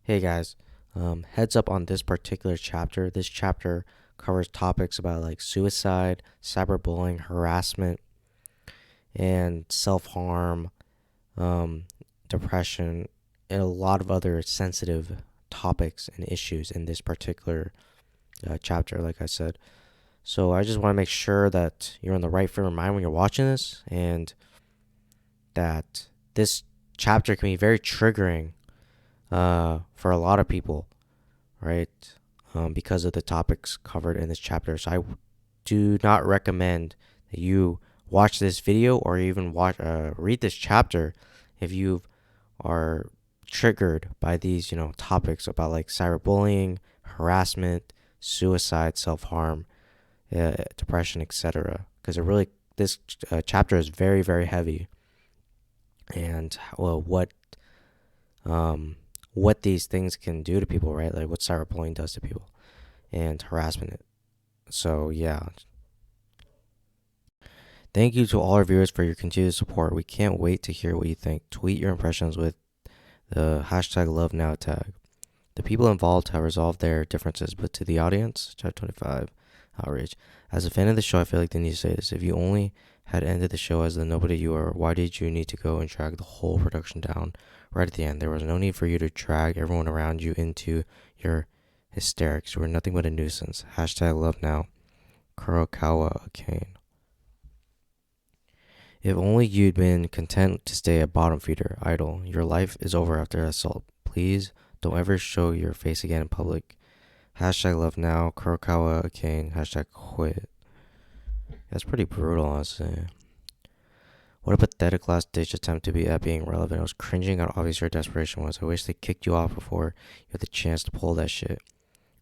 Hey guys, heads up on this particular chapter. This chapter covers topics about like suicide, cyberbullying, harassment, and self harm, um, depression, and a lot of other sensitive topics and issues in this particular chapter, like I said. So I just want to make sure that you're in the right frame of mind when you're watching this and that this chapter can be very triggering for a lot of people, right? Because of the topics covered in this chapter. So I do not recommend that you watch this video or even read this chapter if you are triggered by these, topics about like cyberbullying, harassment, suicide, self-harm, depression, etc. Because it really this chapter is very very heavy, and well, what these things can do to people, right? Like what cyberbullying does to people and harassment. So yeah, thank you to all our viewers for your continued support. We can't wait to hear what you think. Tweet your impressions with the hashtag #LoveNow tag. The people involved have resolved their differences, but to the audience, Chapter 25, outrage. As a fan of the show, I feel like they need to say this. If you only had ended the show as the nobody you are, why did you need to go and drag the whole production down right at the end? There was no need for you to drag everyone around you into your hysterics. You were nothing but a nuisance. Hashtag love now. Kurokawa Kane. If only you'd been content to stay a bottom feeder, idle. Your life is over after that assault. Please don't ever show your face again in public. Hashtag love now. Kurokawa Kane. Hashtag quit. That's pretty brutal, honestly. What a pathetic last ditch attempt to be at being relevant. I was cringing at how obvious your desperation was. I wish they kicked you off before you had the chance to pull that shit.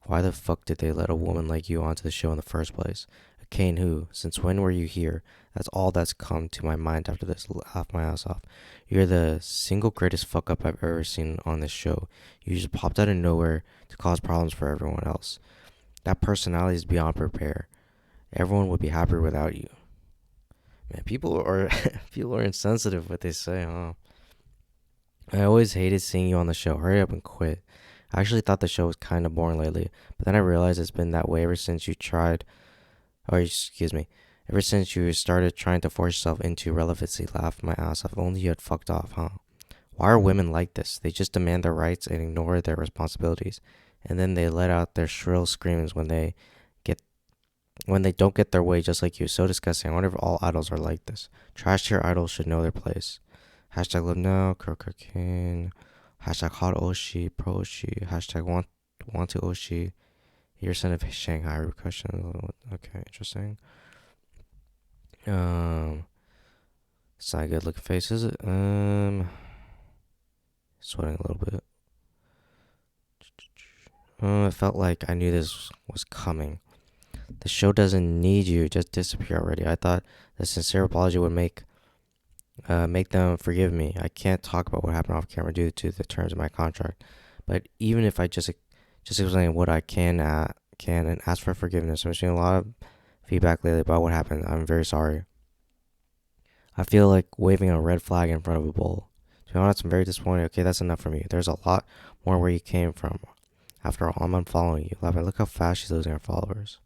Why the fuck did they let a woman like you onto the show in the first place? A Kane who? Since when were you here? That's all that's come to my mind after this. Laugh my ass off. You're the single greatest fuck up I've ever seen on this show. You just popped out of nowhere to cause problems for everyone else. That personality is beyond repair. Everyone would be happier without you. Man, people are people are insensitive what they say, huh? I always hated seeing you on the show. Hurry up and quit. I actually thought the show was kind of boring lately, but then I realized it's been that way ever since you tried, or excuse me, ever since you started trying to force yourself into relevancy. Laugh my ass off. If only you had fucked off, huh? Why are women like this? They just demand their rights and ignore their responsibilities, and then they let out their shrill screams get when they don't get their way, just like you. So disgusting. I wonder if all idols are like this. Trash tier idols should know their place. Hashtag live now. Kuroka King. Hashtag hot Oshi. Pro Oshi. Hashtag want to Oshi. Your son of Shanghai repercussion. Okay, interesting. Um, it's not a good looking face, is it? Sweating a little bit. It felt like I knew this was coming. The show doesn't need you. Just disappear already. I thought the sincere apology would make them forgive me. I can't talk about what happened off camera due to the terms of my contract. But even if I just explain what I can and ask for forgiveness, I'm seeing a lot of feedback lately about what happened. I'm very sorry. I feel like waving a red flag in front of a bull. To be honest, I'm very disappointed. Okay, that's enough for me. There's a lot more where you came from. After all, I'm unfollowing you. Look how fast she's losing her followers.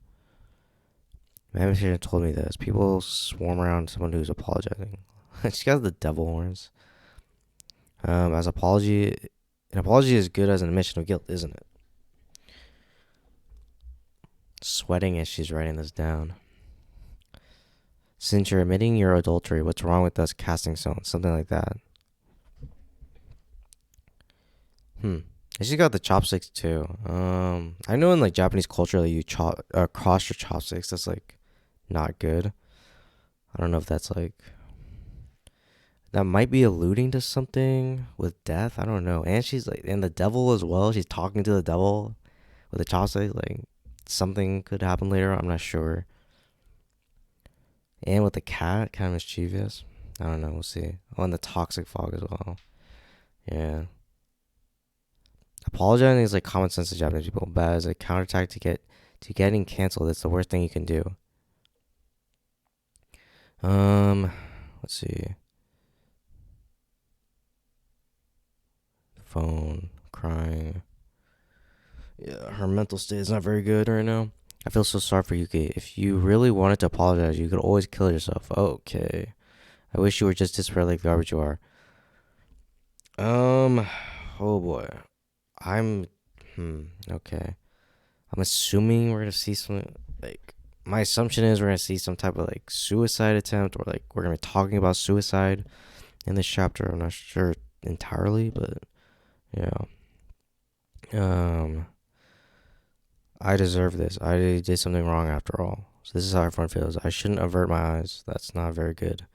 My administrator told me this. People swarm around someone who's apologizing. She got the devil horns. As an apology is good as an admission of guilt, isn't it? Sweating as she's writing this down. Since you're admitting your adultery, what's wrong with us casting stones? Something like that. And she got the chopsticks too. I know in like Japanese culture, like you cross your chopsticks. That's like not good. I don't know if that's like that might be alluding to something with death. I don't know. And she's like, and the devil as well. She's talking to the devil with a chopstick. Like something could happen later. I'm not sure. And with the cat, kind of mischievous. I don't know. We'll see. Oh, and the toxic fog as well. Yeah. Apologizing is like common sense to Japanese people, but as a counterattack to getting canceled, it's the worst thing you can do. Let's see. Phone, crying. Yeah, her mental state is not very good right now. I feel so sorry for Yuki. If you really wanted to apologize, you could always kill yourself. Okay. I wish you were just this like garbage you are. Um, oh boy. I'm, okay. I'm assuming we're gonna see something like, my assumption is we're gonna see some type of like suicide attempt, or like we're gonna be talking about suicide in this chapter. I'm not sure entirely, but yeah. Um, I deserve this. I did something wrong after all. So this is how everyone feels. I shouldn't avert my eyes. That's not a very good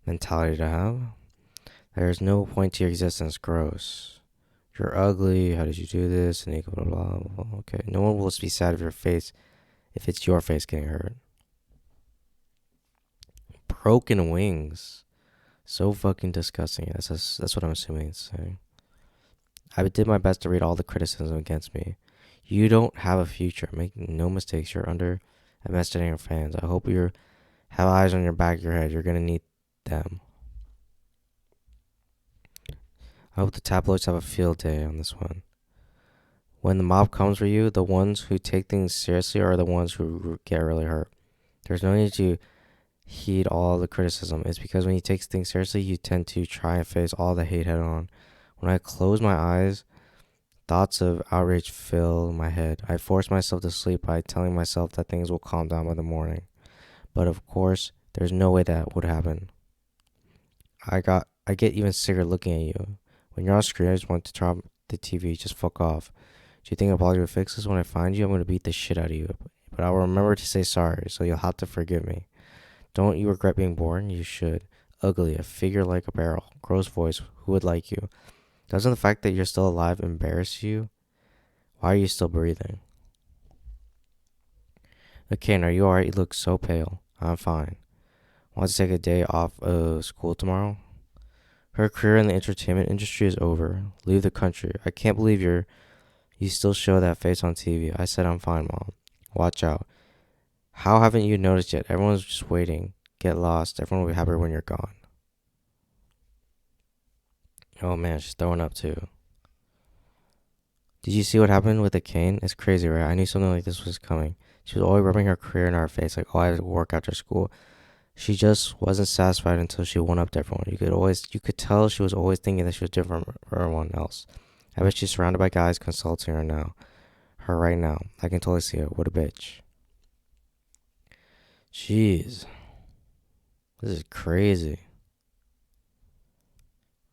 mentality to have. There's no point to your existence. Gross. You're ugly. How did you do this? And blah, blah, blah, blah. Okay. No one will be sad if it's your face getting hurt. Broken wings. So fucking disgusting. That's what I'm assuming it's saying. I did my best to read all the criticism against me. You don't have a future. Make no mistakes. You're underestimating your fans. I hope you have eyes on your back of your head. You're gonna need them. I hope the tabloids have a field day on this one. When the mob comes for you, the ones who take things seriously are the ones who get really hurt. There's no need to heed all the criticism. It's because when you take things seriously, you tend to try and face all the hate head on. When I close my eyes, thoughts of outrage fill my head. I force myself to sleep by telling myself that things will calm down by the morning. But of course, there's no way that would happen. I get even sicker looking at you. When you're on screen, I just want to turn off the TV. Just fuck off. Do you think an apology will fix this? When I find you, I'm gonna beat the shit out of you. But I will remember to say sorry, so you'll have to forgive me. Don't you regret being born? You should. Ugly, a figure like a barrel. Gross voice. Who would like you? Doesn't the fact that you're still alive embarrass you? Why are you still breathing? Okay, are you alright? You look so pale. I'm fine. Want to take a day off of school tomorrow? Her career in the entertainment industry is over. Leave the country. I can't believe you still show that face on TV. I said I'm fine, Mom. Watch out. How haven't you noticed yet? Everyone's just waiting. Get lost. Everyone will be happy when you're gone. Oh man, she's throwing up too. Did you see what happened with the cane? It's crazy, right? I knew something like this was coming. She was always rubbing her career in our face, like, oh, I have to work after school. She just wasn't satisfied until she went up to everyone. You could tell she was always thinking that she was different from everyone else. I bet she's surrounded by guys consulting her right now. I can totally see it. What a bitch. Jeez. This is crazy.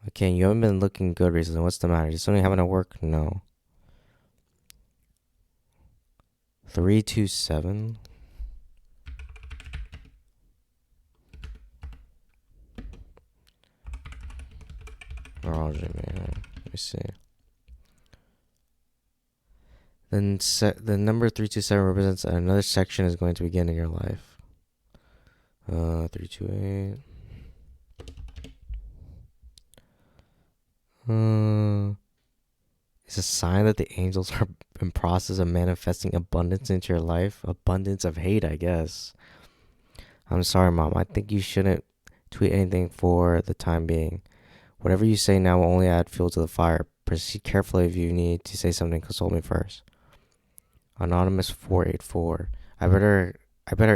Okay, you haven't been looking good recently. What's the matter? Is something happening at work? No. 327. Neurology, man. Let me see. Then the number 327 represents another section is going to begin in your life. 328. It's a sign that the angels are in process of manifesting abundance into your life. Abundance of hate, I guess. I'm sorry, Mom. I think you shouldn't tweet anything for the time being. Whatever you say now will only add fuel to the fire. Proceed carefully if you need to say something. Consult me first. Anonymous 484. I bet her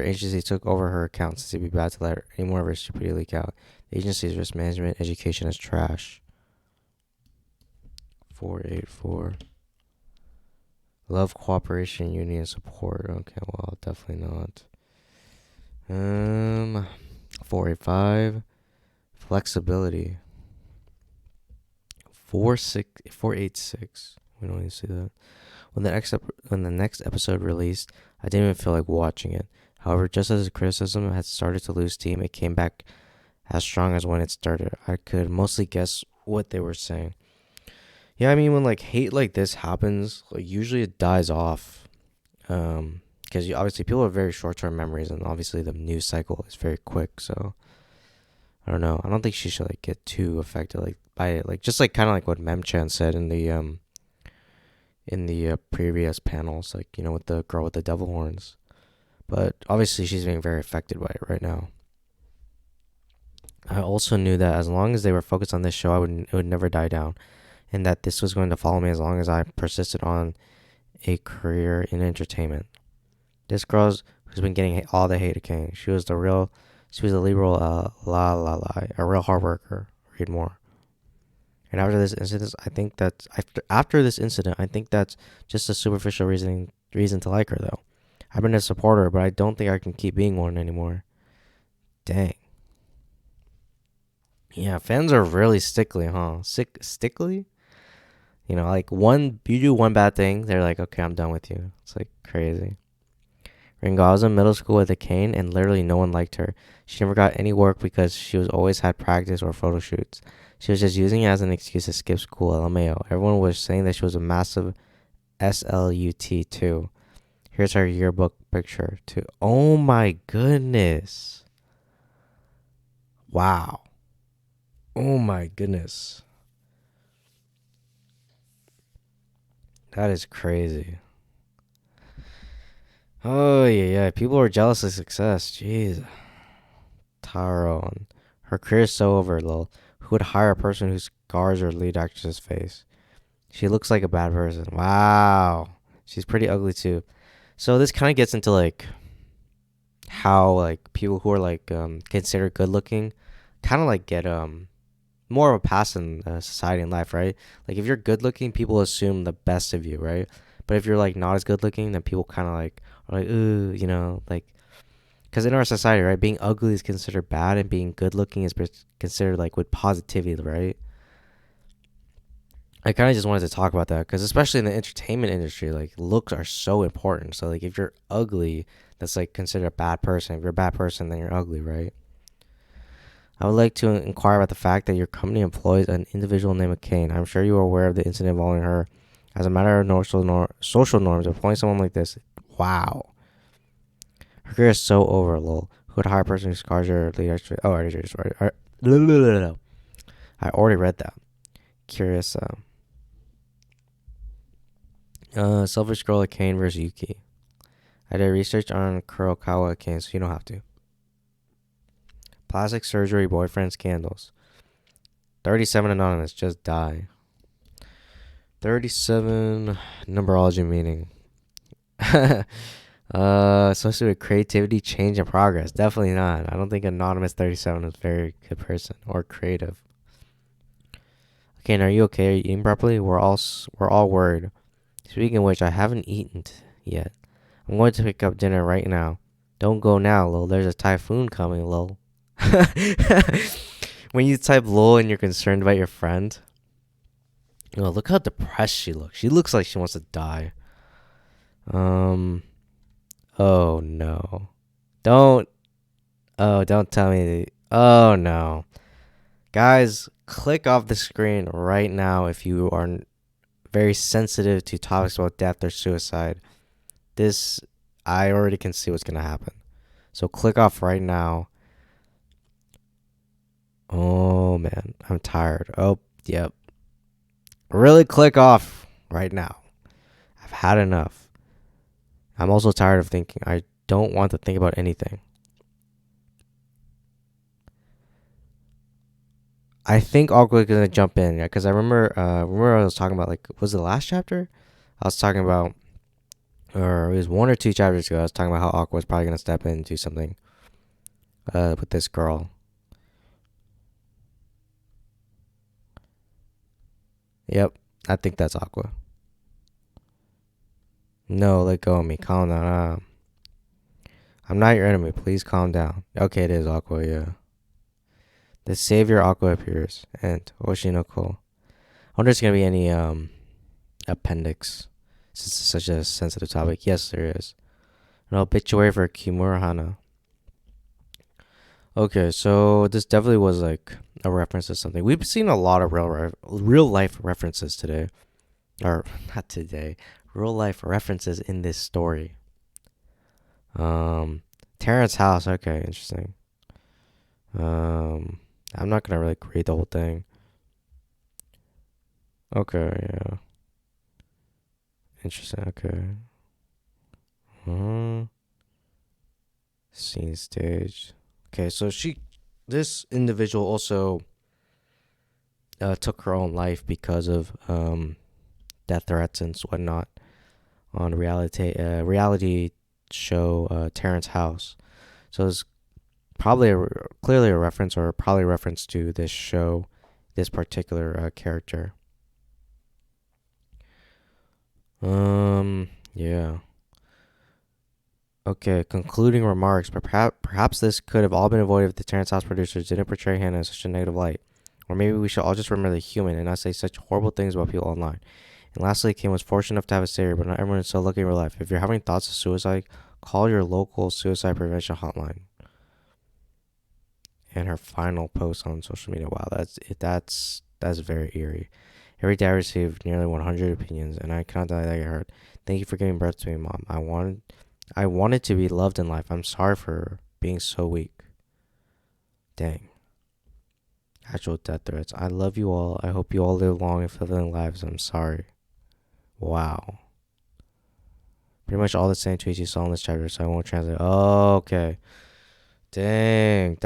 agency took over her account since it'd be bad to let any more of her stupidity leak out. The agency's risk management education is trash. 484. Love, cooperation, unity, and support. Okay, well, definitely not. 485. Flexibility. 486. We don't need to see that. When the next episode released, I didn't even feel like watching it. However, just as the criticism had started to lose steam, it came back as strong as when it started. I could mostly guess what they were saying. Yeah, I mean, when like hate like this happens, like usually it dies off, because obviously people have very short-term memories, and obviously the news cycle is very quick. So I don't know. I don't think she should like get too affected like by it. Like just like kind of like what Memchan said in the previous panels, like with the girl with the devil horns. But obviously she's being very affected by it right now. I also knew that as long as they were focused on this show, it would never die down, and that this was going to follow me as long as I persisted on a career in entertainment. This girl's who's been getting all the hate of Kane. She was a liberal, a real hard worker. Read more. And after this incident, I think that's just a superficial reason to like her though. I've been a supporter, but I don't think I can keep being one anymore. Dang. Yeah, fans are really stickly, huh? Stickly? You know, like you do one bad thing, they're like, okay, I'm done with you. It's like crazy. Ringo, I was in middle school with a cane and literally no one liked her. She never got any work because she was always had practice or photo shoots. She was just using it as an excuse to skip school, LMAO. Everyone was saying that she was a massive SLUT too. Here's her yearbook picture too. Oh my goodness. Wow. Oh my goodness. That is crazy. Oh yeah. People are jealous of success. Jeez. Tyrone. Her career's so over, lol. Who would hire a person who scars her lead actress's face? She looks like a bad person. Wow. She's pretty ugly too. So this kind of gets into like how like people who are like considered good looking kind of like get more of a pass in society and life, right? Like if you're good looking, people assume the best of you, right? But if you're like not as good looking, then people kind of like are like, ooh, you know, like because in our society, right, being ugly is considered bad, and being good looking is considered like with positivity, right? I kind of just wanted to talk about that because especially in the entertainment industry, like looks are so important. So like if you're ugly, that's like considered a bad person. If you're a bad person, then you're ugly, right? I would like to inquire about the fact that your company employs an individual named Kane. I'm sure you are aware of the incident involving her. As a matter of social norms, employing someone like this, wow. Her career is so over, lol. Who would hire a person who scars your lead? Oh, I already read that. Curious. Selfish girl at Kane versus Yuki. I did research on Kurokawa Kane, so you don't have to. Plastic surgery boyfriend scandals. 37 anonymous, just die. 37 numerology meaning. Associated with creativity, change, and progress. Definitely not. I don't think anonymous 37 is a very good person or creative. Okay, and are you okay? Are you eating properly? We're all worried. Speaking of which, I haven't eaten yet. I'm going to pick up dinner right now. Don't go now, lol. There's a typhoon coming, lol. When you type lol and you're concerned about your friend, oh, look how depressed she looks. She looks like she wants to die. Oh no. Don't. Oh, don't tell me. Oh no. Guys, click off the screen right now if you are very sensitive to topics about death or suicide. This, I already can see what's going to happen. So click off right now. Oh man, I'm tired. Oh, yep. Really click off right now. I've had enough. I'm also tired of thinking. I don't want to think about anything. I think Aqua is gonna jump in, yeah, because I remember I was talking about like was it the last chapter? I was talking about, or it was one or two chapters ago. I was talking about how Aqua was probably gonna step in and do something, with this girl. Yep, I think that's Aqua. No, let go of me. Calm down. I'm not your enemy. Please calm down. Okay, it is Aqua. Yeah. The savior Aqua appears, and Oshi no Ko. I wonder if there's gonna be any appendix, since it's such a sensitive topic. Yes, there is. An obituary for Kimura Hana. Okay, so this definitely was like a reference to something. We've seen a lot of real life references today, or not today. Real life references in this story. Terrence's house. Okay, interesting. I'm not gonna really read the whole thing. Okay, yeah. Interesting. Okay. Scene stage. Okay, so this individual also took her own life because of death threats and whatnot. on reality show Terrence House. So it's probably clearly a reference, or probably a reference to this show, this particular character. Yeah. Okay, concluding remarks. Perhaps this could have all been avoided if the Terrence House producers didn't portray Hannah in such a negative light. Or maybe we should all just remember the human and not say such horrible things about people online. And lastly, Kim was fortunate enough to have a savior, but not everyone is so lucky in real life. If you're having thoughts of suicide, call your local suicide prevention hotline. And her final post on social media. Wow, that's very eerie. Every day I received nearly 100 opinions, and I cannot deny that I get hurt. Thank you for giving birth to me, Mom. I wanted to be loved in life. I'm sorry for being so weak. Dang. Actual death threats. I love you all. I hope you all live long and fulfilling lives. I'm sorry. Wow. Pretty much all the same tweets you saw in this chapter, so I won't translate. Oh, okay. Dang.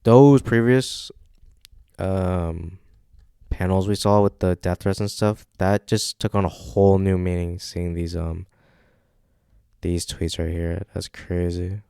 Those previous panels we saw with the death threats and stuff, that just took on a whole new meaning seeing these tweets right here. That's crazy.